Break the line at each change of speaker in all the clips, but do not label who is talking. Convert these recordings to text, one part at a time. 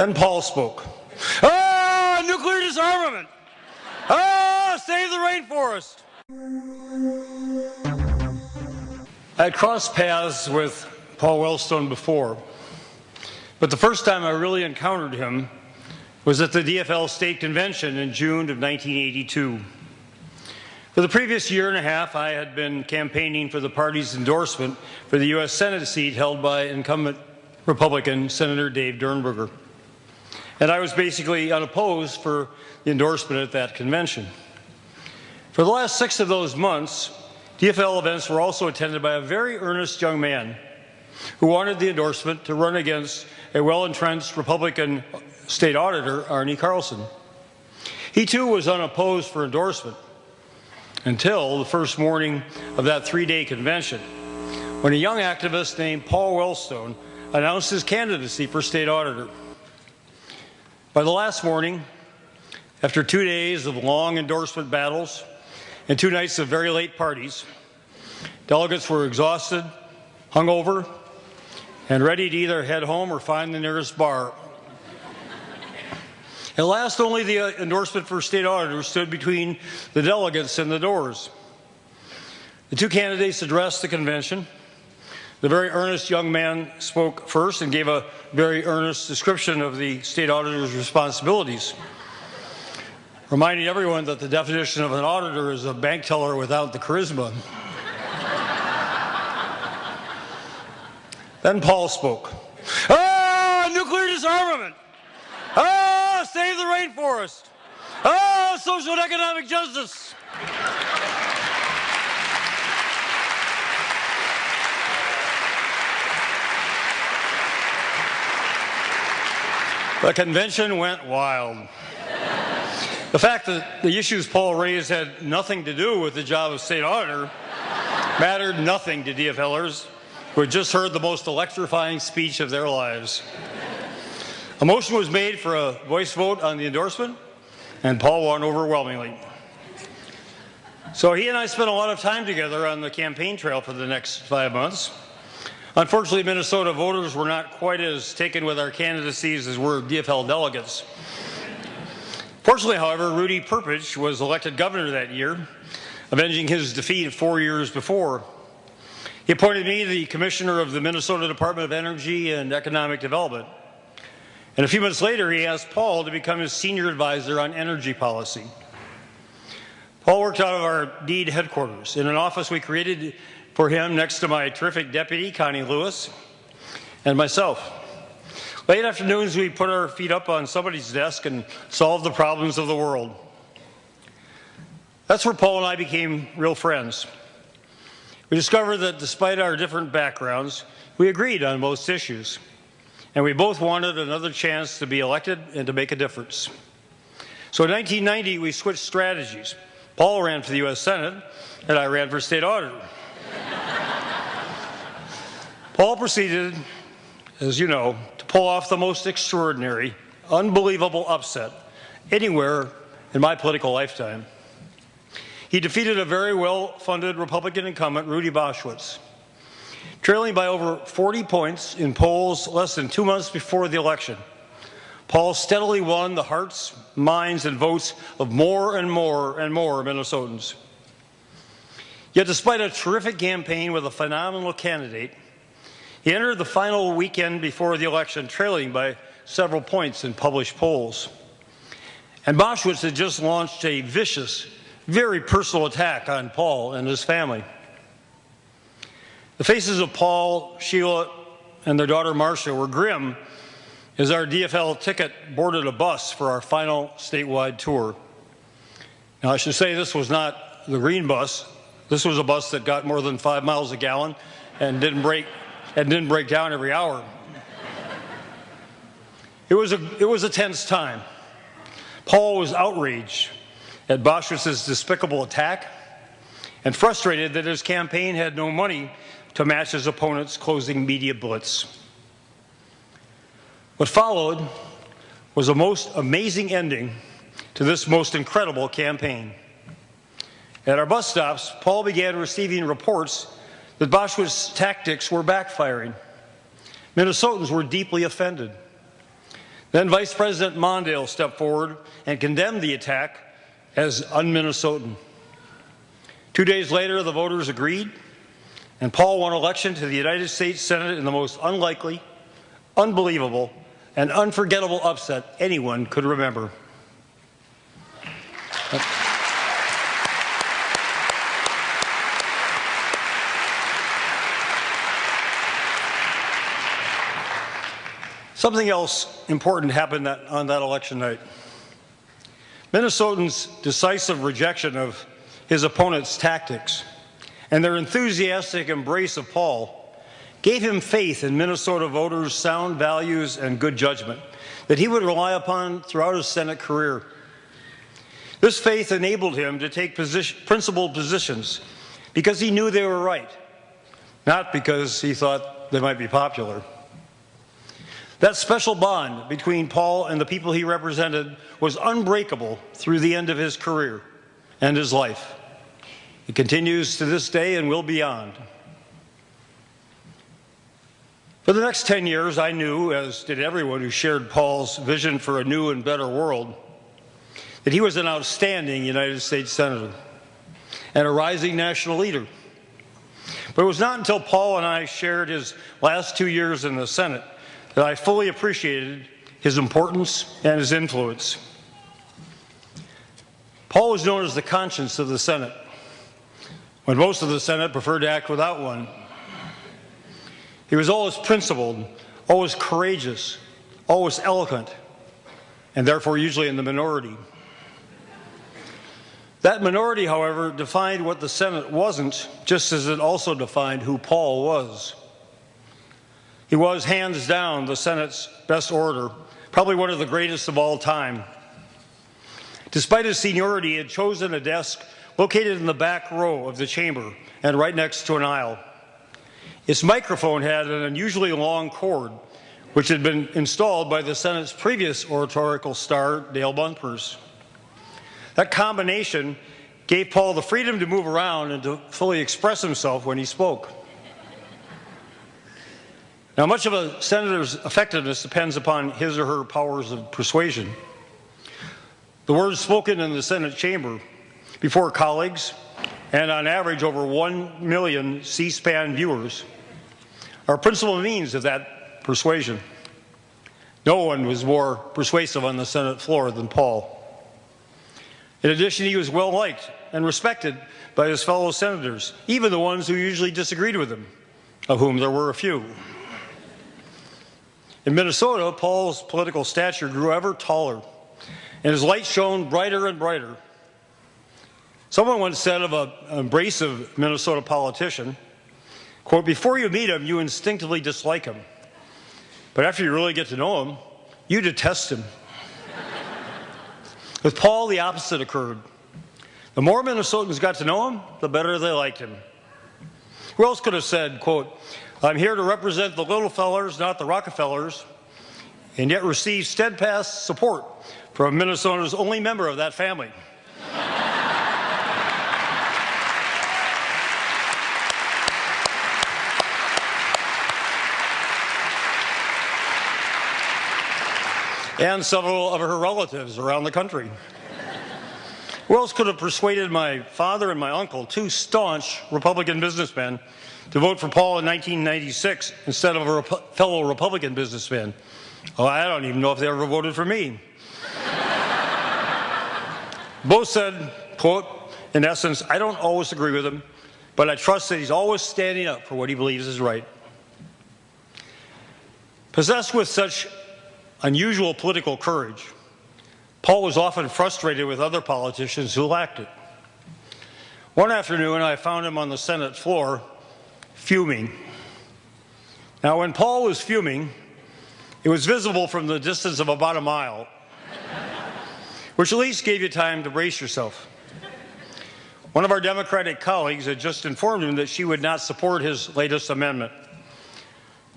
Then Paul spoke. Ah, nuclear disarmament! Ah, save the rainforest! I had crossed paths with Paul Wellstone before, but the first time I really encountered him was at the DFL State Convention in June of 1982. For the previous year and a half, I had been campaigning for the party's endorsement for the U.S. Senate seat held by incumbent Republican Senator Dave Dernberger. And I was basically unopposed for the endorsement at that convention. For the last 6 of those months, DFL events were also attended by a very earnest young man who wanted the endorsement to run against a well-entrenched Republican State Auditor, Arne Carlson. He too was unopposed for endorsement until the first morning of that 3-day convention, when a young activist named Paul Wellstone announced his candidacy for State Auditor. By the last morning, after 2 days of long endorsement battles and 2 nights of very late parties, delegates were exhausted, hungover, and ready to either head home or find the nearest bar. At last, only the endorsement for State Auditor stood between the delegates and the doors. The 2 candidates addressed the convention. The very earnest young man spoke first and gave a very earnest description of the State Auditor's responsibilities, reminding everyone that the definition of an auditor is a bank teller without the charisma. Then Paul spoke. Ah, nuclear disarmament! Ah, save the rainforest! Ah, social and economic justice! The convention went wild. The fact that the issues Paul raised had nothing to do with the job of State Auditor mattered nothing to DFLers, who had just heard the most electrifying speech of their lives. A motion was made for a voice vote on the endorsement, and Paul won overwhelmingly. So he and I spent a lot of time together on the campaign trail for the next 5 months. Unfortunately, Minnesota voters were not quite as taken with our candidacies as were DFL delegates. Fortunately, however, Rudy Perpich was elected governor that year, avenging his defeat 4 years before. He appointed me the commissioner of the Minnesota Department of Energy and Economic Development. And a few months later, he asked Paul to become his senior advisor on energy policy. Paul worked out of our DEED headquarters in an office we created for him next to my terrific deputy, Connie Lewis, and myself. Late afternoons, we put our feet up on somebody's desk and solved the problems of the world. That's where Paul and I became real friends. We discovered that despite our different backgrounds, we agreed on most issues, and we both wanted another chance to be elected and to make a difference. So in 1990, we switched strategies. Paul ran for the U.S. Senate, and I ran for State Auditor. Paul proceeded, as you know, to pull off the most extraordinary, unbelievable upset anywhere in my political lifetime. He defeated a very well-funded Republican incumbent, Rudy Boschwitz, trailing by over 40 points in polls less than 2 months before the election. Paul steadily won the hearts, minds, and votes of more and more and more Minnesotans. Yet despite a terrific campaign with a phenomenal candidate, he entered the final weekend before the election trailing by several points in published polls. And Boschwitz had just launched a vicious, very personal attack on Paul and his family. The faces of Paul, Sheila, and their daughter Marcia were grim as our DFL ticket boarded a bus for our final statewide tour. Now, I should say this was not the green bus. This was a bus that got more than 5 miles a gallon and didn't break down every hour. It was a tense time. Paul was outraged at Boschwitz's despicable attack and frustrated that his campaign had no money to match his opponent's closing media blitz. What followed was a most amazing ending to this most incredible campaign. At our bus stops, Paul began receiving reports that Boschwitz's tactics were backfiring. Minnesotans were deeply offended. Then Vice President Mondale stepped forward and condemned the attack as un-Minnesotan. 2 days later, the voters agreed, and Paul won election to the United States Senate in the most unlikely, unbelievable, and unforgettable upset anyone could remember. Something else important happened on that election night. Minnesotans' decisive rejection of his opponent's tactics and their enthusiastic embrace of Paul gave him faith in Minnesota voters' sound values and good judgment that he would rely upon throughout his Senate career. This faith enabled him to take principled positions because he knew they were right, not because he thought they might be popular. That special bond between Paul and the people he represented was unbreakable through the end of his career and his life. It continues to this day and will beyond. For the next 10 years, I knew, as did everyone who shared Paul's vision for a new and better world, that he was an outstanding United States Senator and a rising national leader. But it was not until Paul and I shared his last 2 years in the Senate that I fully appreciated his importance and his influence. Paul was known as the conscience of the Senate, when most of the Senate preferred to act without one. He was always principled, always courageous, always eloquent, and therefore usually in the minority. That minority, however, defined what the Senate wasn't, just as it also defined who Paul was. He was, hands down, the Senate's best orator, probably one of the greatest of all time. Despite his seniority, he had chosen a desk located in the back row of the chamber and right next to an aisle. Its microphone had an unusually long cord, which had been installed by the Senate's previous oratorical star, Dale Bunkers. That combination gave Paul the freedom to move around and to fully express himself when he spoke. Now, much of a senator's effectiveness depends upon his or her powers of persuasion. The words spoken in the Senate chamber before colleagues and on average over 1 million C-SPAN viewers are principal means of that persuasion. No one was more persuasive on the Senate floor than Paul. In addition, he was well liked and respected by his fellow senators, even the ones who usually disagreed with him, of whom there were a few. In Minnesota, Paul's political stature grew ever taller, and his light shone brighter and brighter. Someone once said of an abrasive Minnesota politician, quote, "Before you meet him, you instinctively dislike him. But after you really get to know him, you detest him." With Paul, the opposite occurred. The more Minnesotans got to know him, the better they liked him. Who else could have said, quote, "I'm here to represent the little fellers, not the Rockefellers," and yet receive steadfast support from Minnesota's only member of that family. And several of her relatives around the country. Who else could have persuaded my father and my uncle, two staunch Republican businessmen, to vote for Paul in 1996 instead of a fellow Republican businessman? Oh, I don't even know if they ever voted for me. Both said, quote, in essence, "I don't always agree with him, but I trust that he's always standing up for what he believes is right." Possessed with such unusual political courage, Paul was often frustrated with other politicians who lacked it. One afternoon, I found him on the Senate floor, fuming. Now, when Paul was fuming, it was visible from the distance of about a mile, which at least gave you time to brace yourself. One of our Democratic colleagues had just informed him that she would not support his latest amendment.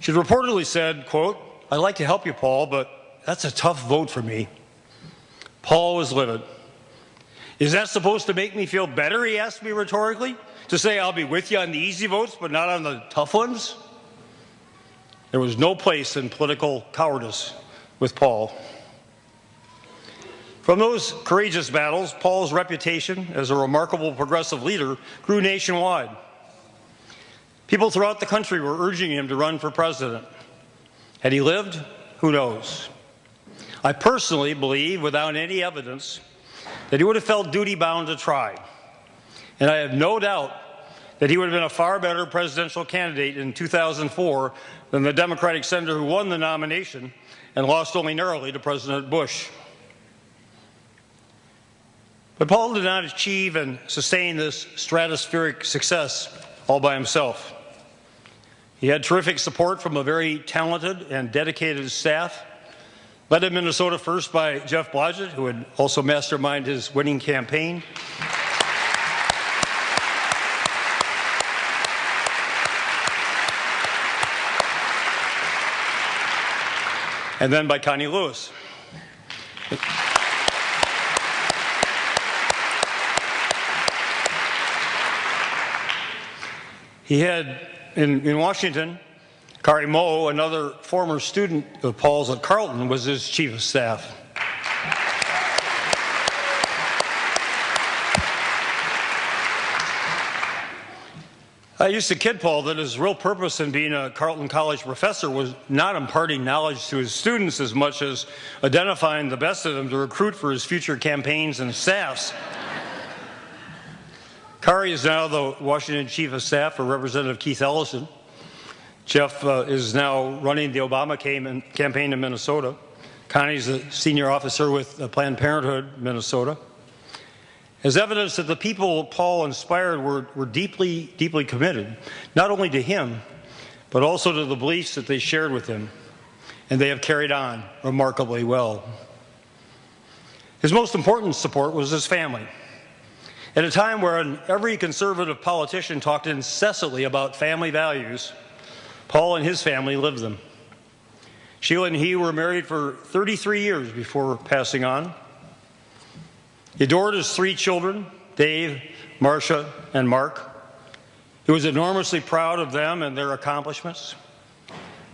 She had reportedly said, quote, "I'd like to help you, Paul, but that's a tough vote for me." Paul was livid. "Is that supposed to make me feel better?" he asked me rhetorically. "To say I'll be with you on the easy votes, but not on the tough ones?" There was no place in political cowardice with Paul. From those courageous battles, Paul's reputation as a remarkable progressive leader grew nationwide. People throughout the country were urging him to run for president. Had he lived? Who knows? I personally believe, without any evidence, that he would have felt duty-bound to try. And I have no doubt that he would have been a far better presidential candidate in 2004 than the Democratic senator who won the nomination and lost only narrowly to President Bush. But Paul did not achieve and sustain this stratospheric success all by himself. He had terrific support from a very talented and dedicated staff, led in Minnesota first by Jeff Blodgett, who had also masterminded his winning campaign. And then by Connie Lewis. He had, in Washington, Kari Moe, another former student of Paul's at Carleton, was his chief of staff. I used to kid Paul that his real purpose in being a Carleton College professor was not imparting knowledge to his students as much as identifying the best of them to recruit for his future campaigns and staffs. Kari is now the Washington Chief of Staff for Representative Keith Ellison. Jeff is now running the Obama campaign in Minnesota. Connie's a senior officer with Planned Parenthood, Minnesota. As evidence that the people Paul inspired were deeply, deeply committed, not only to him, but also to the beliefs that they shared with him, and they have carried on remarkably well. His most important support was his family. At a time where every conservative politician talked incessantly about family values, Paul and his family lived them. Sheila and he were married for 33 years before passing on. He adored his 3 children, Dave, Marcia, and Mark. He was enormously proud of them and their accomplishments.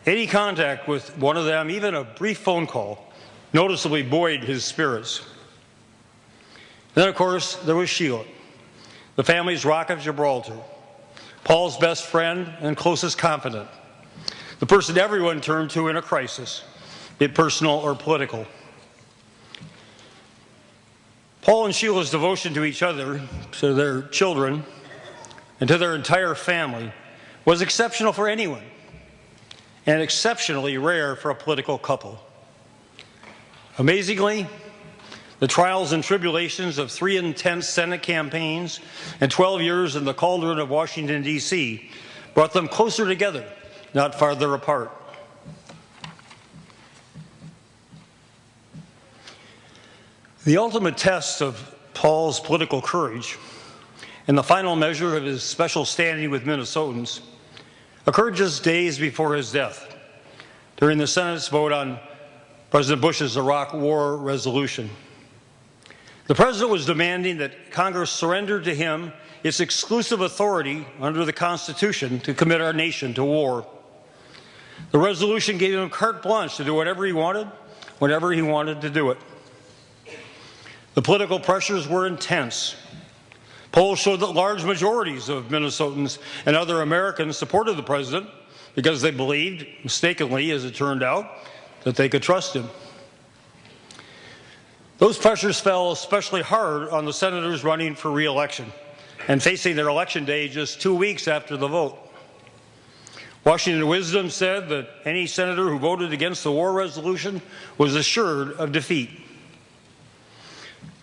Any contact with one of them, even a brief phone call, noticeably buoyed his spirits. Then, of course, there was Sheila, the family's Rock of Gibraltar, Paul's best friend and closest confidant, the person everyone turned to in a crisis, be it personal or political. Paul and Sheila's devotion to each other, to their children, and to their entire family was exceptional for anyone, and exceptionally rare for a political couple. Amazingly, the trials and tribulations of 3 intense Senate campaigns and 12 years in the cauldron of Washington, D.C. brought them closer together, not farther apart. The ultimate test of Paul's political courage and the final measure of his special standing with Minnesotans occurred just days before his death, during the Senate's vote on President Bush's Iraq War resolution. The President was demanding that Congress surrender to him its exclusive authority under the Constitution to commit our nation to war. The resolution gave him carte blanche to do whatever he wanted, whenever he wanted to do it. The political pressures were intense. Polls showed that large majorities of Minnesotans and other Americans supported the President because they believed, mistakenly as it turned out, that they could trust him. Those pressures fell especially hard on the senators running for re-election and facing their election day just 2 weeks after the vote. Washington wisdom said that any senator who voted against the war resolution was assured of defeat.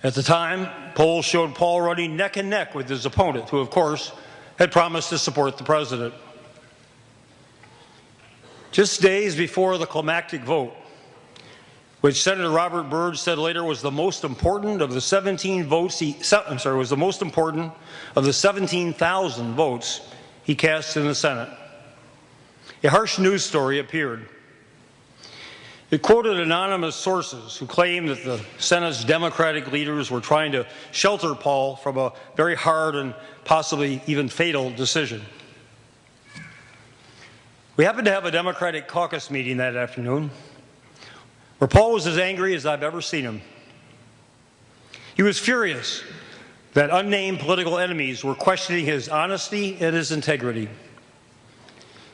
At the time, polls showed Paul running neck and neck with his opponent, who, of course, had promised to support the President. Just days before the climactic vote, which Senator Robert Byrd said later was the most important of the 17,000 votes he cast in the Senate. A harsh news story appeared. It quoted anonymous sources who claimed that the Senate's Democratic leaders were trying to shelter Paul from a very hard and possibly even fatal decision. We happened to have a Democratic caucus meeting that afternoon, where Paul was as angry as I've ever seen him. He was furious that unnamed political enemies were questioning his honesty and his integrity.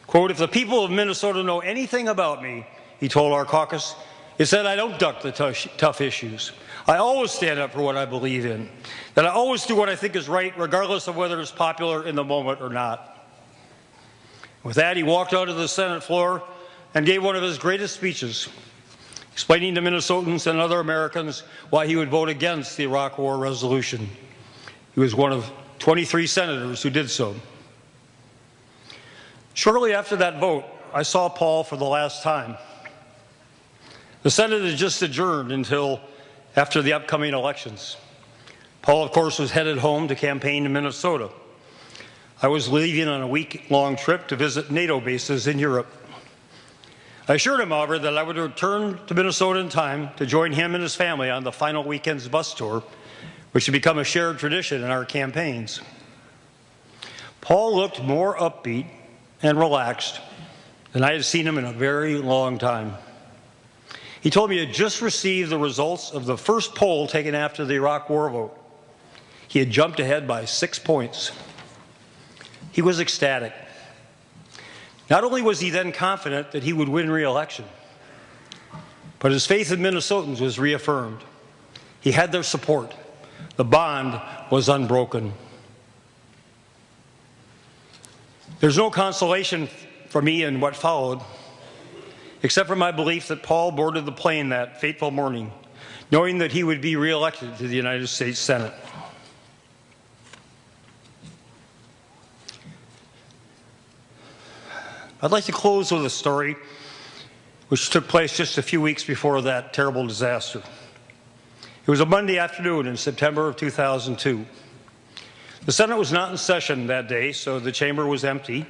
Quote, "If the people of Minnesota know anything about me," he told our caucus, "it's that I don't duck the tough issues. I always stand up for what I believe in, that I always do what I think is right, regardless of whether it's popular in the moment or not." With that, he walked out of the Senate floor and gave one of his greatest speeches, explaining to Minnesotans and other Americans why he would vote against the Iraq War resolution. He was one of 23 senators who did so. Shortly after that vote, I saw Paul for the last time. The Senate had just adjourned until after the upcoming elections. Paul, of course, was headed home to campaign in Minnesota. I was leaving on a week-long trip to visit NATO bases in Europe. I assured him, however, that I would return to Minnesota in time to join him and his family on the final weekend's bus tour, which had become a shared tradition in our campaigns. Paul looked more upbeat and relaxed than I had seen him in a very long time. He told me he had just received the results of the first poll taken after the Iraq War vote. He had jumped ahead by 6 points. He was ecstatic. Not only was he then confident that he would win re-election, but his faith in Minnesotans was reaffirmed. He had their support. The bond was unbroken. There's no consolation for me in what followed, except for my belief that Paul boarded the plane that fateful morning, knowing that he would be re-elected to the United States Senate. I'd like to close with a story which took place just a few weeks before that terrible disaster. It was a Monday afternoon in September of 2002. The Senate was not in session that day, so the chamber was empty,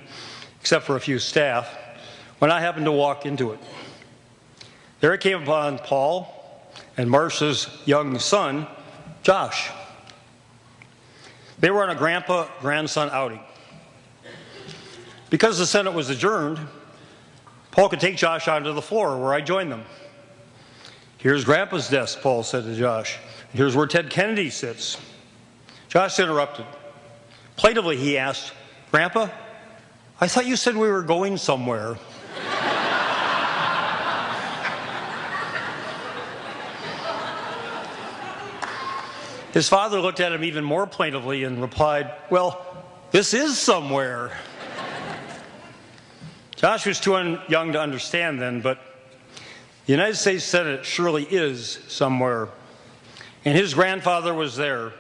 except for a few staff, when I happened to walk into it. There I came upon Paul and Marcia's young son, Josh. They were on a grandpa-grandson outing. Because the Senate was adjourned, Paul could take Josh onto the floor where I joined them. "Here's Grandpa's desk," Paul said to Josh. "Here's where Ted Kennedy sits." Josh interrupted. Plaintively, he asked, "Grandpa, I thought you said we were going somewhere." His father looked at him even more plaintively and replied, "Well, this is somewhere." Josh was too young to understand then, but the United States Senate surely is somewhere. And his grandfather was there,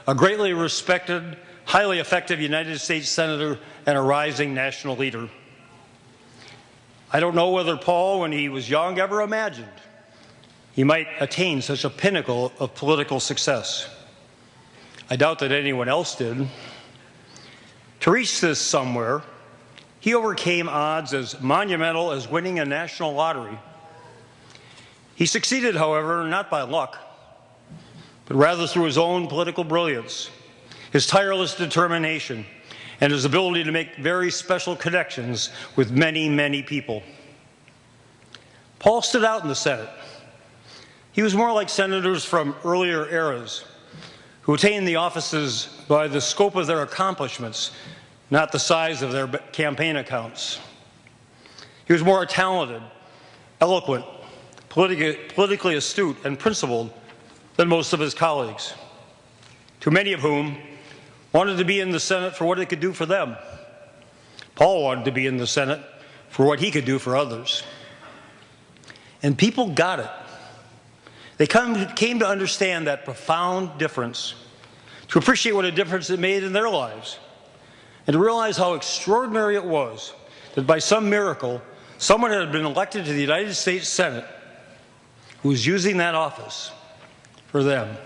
a greatly respected, highly effective United States Senator and a rising national leader. I don't know whether Paul, when he was young, ever imagined he might attain such a pinnacle of political success. I doubt that anyone else did. To reach this somewhere, he overcame odds as monumental as winning a national lottery. He succeeded, however, not by luck, but rather through his own political brilliance, his tireless determination, and his ability to make very special connections with many, many people. Paul stood out in the Senate. He was more like senators from earlier eras who attained the offices by the scope of their accomplishments, not the size of their campaign accounts. He was more talented, eloquent, politically astute, and principled than most of his colleagues, too many of whom wanted to be in the Senate for what it could do for them. Paul wanted to be in the Senate for what he could do for others. And people got it. They came to understand that profound difference, to appreciate what a difference it made in their lives, and to realize how extraordinary it was that by some miracle, someone had been elected to the United States Senate who was using that office for them.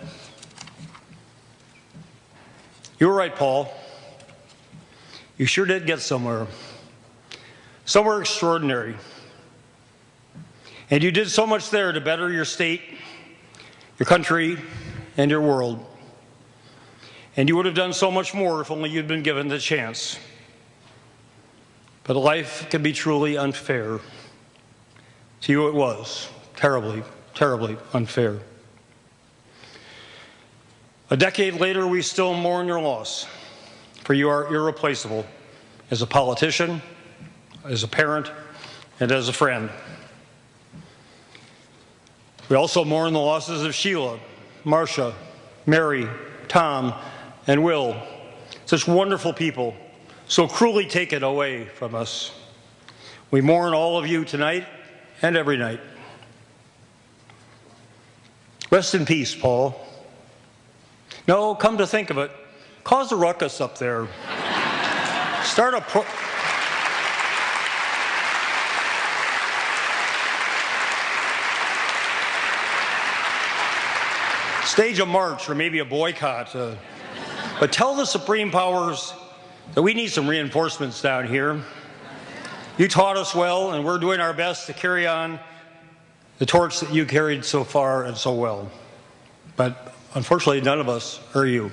You were right, Paul. You sure did get somewhere. Somewhere extraordinary. And you did so much there to better your state, your country, and your world. And you would have done so much more if only you'd been given the chance. But life can be truly unfair. To you it was, terribly terribly unfair. A decade later, we still mourn your loss, for you are irreplaceable as a politician, as a parent, and as a friend. We also mourn the losses of Sheila, Marcia, Mary, Tom, and Will, such wonderful people, so cruelly taken away from us. We mourn all of you tonight and every night. Rest in peace, Paul. No, come to think of it, cause a ruckus up there. Start a stage a march or maybe a boycott. But tell the supreme powers that we need some reinforcements down here. You taught us well, and we're doing our best to carry on the torch that you carried so far and so well. But unfortunately, none of us are you.